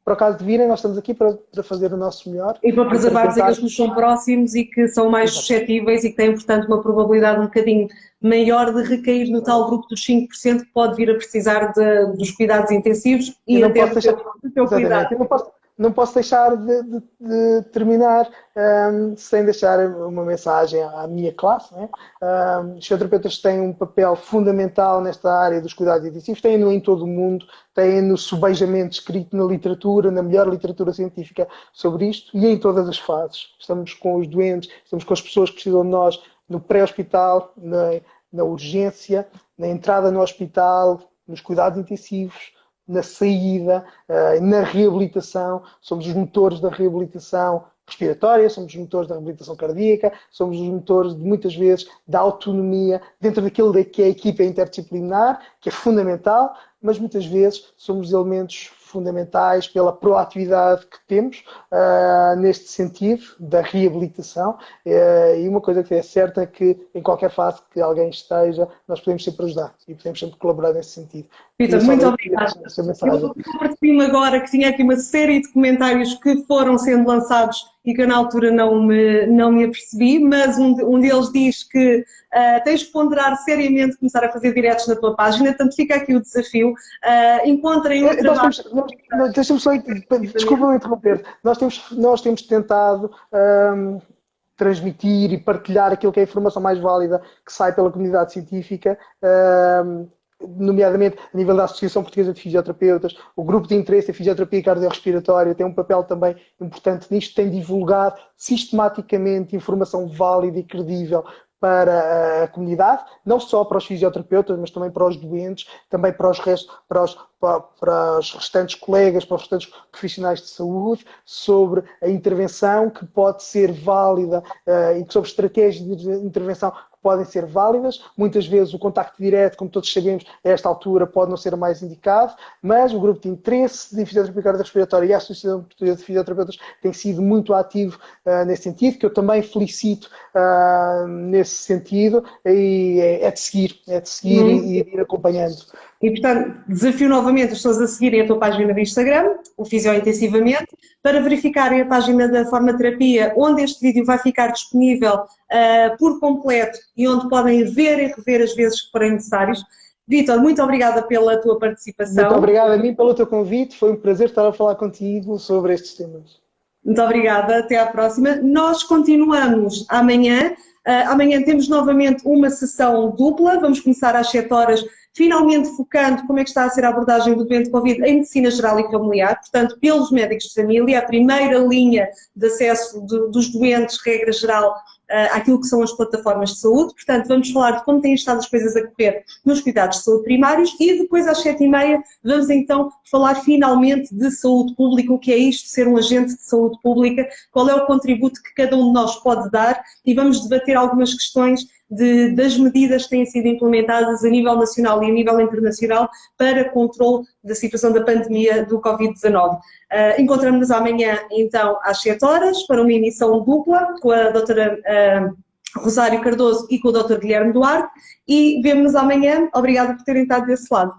Por acaso de virem, nós estamos aqui para fazer o nosso melhor. E para preservar aqueles que nos são próximos e que são mais suscetíveis e que têm, portanto, uma probabilidade um bocadinho maior de recair no tal grupo dos 5% que pode vir a precisar dos cuidados intensivos e até do teu cuidado. Não posso deixar de terminar sem deixar uma mensagem à minha classe. Né? Os fisioterapeutas têm um papel fundamental nesta área dos cuidados intensivos, têm-no em todo o mundo, têm-no subejamente escrito na literatura, na melhor literatura científica sobre isto e em todas as fases. Estamos com os doentes, estamos com as pessoas que precisam de nós no pré-hospital, na urgência, na entrada no hospital, nos cuidados intensivos, na saída, na reabilitação. Somos os motores da reabilitação respiratória, somos os motores da reabilitação cardíaca, somos os motores, muitas vezes, da autonomia dentro daquilo que é a equipa interdisciplinar, que é fundamental, mas muitas vezes somos elementos fundamentais pela proatividade que temos neste sentido da reabilitação e uma coisa que é certa é que em qualquer fase que alguém esteja, nós podemos sempre ajudar e podemos sempre colaborar nesse sentido. Vitor, muito obrigada. Eu percebi-me agora que tinha aqui uma série de comentários que foram sendo lançados e que eu na altura não me apercebi, mas um deles diz que tens de ponderar seriamente começar a fazer diretos na tua página, portanto fica aqui o desafio. Encontrem o trabalho... Deixa-me só, desculpa-me interromper, nós temos tentado transmitir e partilhar aquilo que é a informação mais válida que sai pela comunidade científica, nomeadamente a nível da Associação Portuguesa de Fisioterapeutas, o grupo de interesse em fisioterapia cardiorrespiratória tem um papel também importante nisto, tem divulgado sistematicamente informação válida e credível para a comunidade, não só para os fisioterapeutas, mas também para os doentes, também para os restantes colegas, para os restantes profissionais de saúde, sobre a intervenção que pode ser válida e sobre estratégias de intervenção que podem ser válidas. Muitas vezes o contacto direto, como todos sabemos, a esta altura pode não ser o mais indicado, mas o grupo de interesse de fisioterapia cardiorrespiratória e a Associação Portuguesa de Fisioterapeutas tem sido muito ativo nesse sentido, que eu também felicito nesse sentido, e é de seguir e ir acompanhando. E, portanto, desafio novamente as pessoas a seguirem a tua página de Instagram, o Fisiointensivamente, para verificarem a página da Formaterapia, onde este vídeo vai ficar disponível por completo e onde podem ver e rever as vezes que forem necessários. Vitor, muito obrigada pela tua participação. Muito obrigado a mim pelo teu convite, foi um prazer estar a falar contigo sobre estes temas. Muito obrigada, até à próxima. Nós continuamos amanhã Amanhã temos novamente uma sessão dupla, vamos começar às 7 horas, finalmente focando como é que está a ser a abordagem do doente Covid em medicina geral e familiar, portanto, pelos médicos de família, a primeira linha de acesso dos doentes, regra geral, àquilo que são as plataformas de saúde. Portanto, vamos falar de como têm estado as coisas a correr nos cuidados de saúde primários e depois às 7h30 vamos então falar finalmente de saúde pública, o que é isto, ser um agente de saúde pública, qual é o contributo que cada um de nós pode dar e vamos debater algumas questões das medidas que têm sido implementadas a nível nacional e a nível internacional para controle da situação da pandemia do Covid-19. Encontramos-nos amanhã, então, às 7 horas, para uma emissão dupla com a doutora Rosário Cardoso e com o Dr. Guilherme Duarte e vemo-nos amanhã. Obrigada por terem estado desse lado.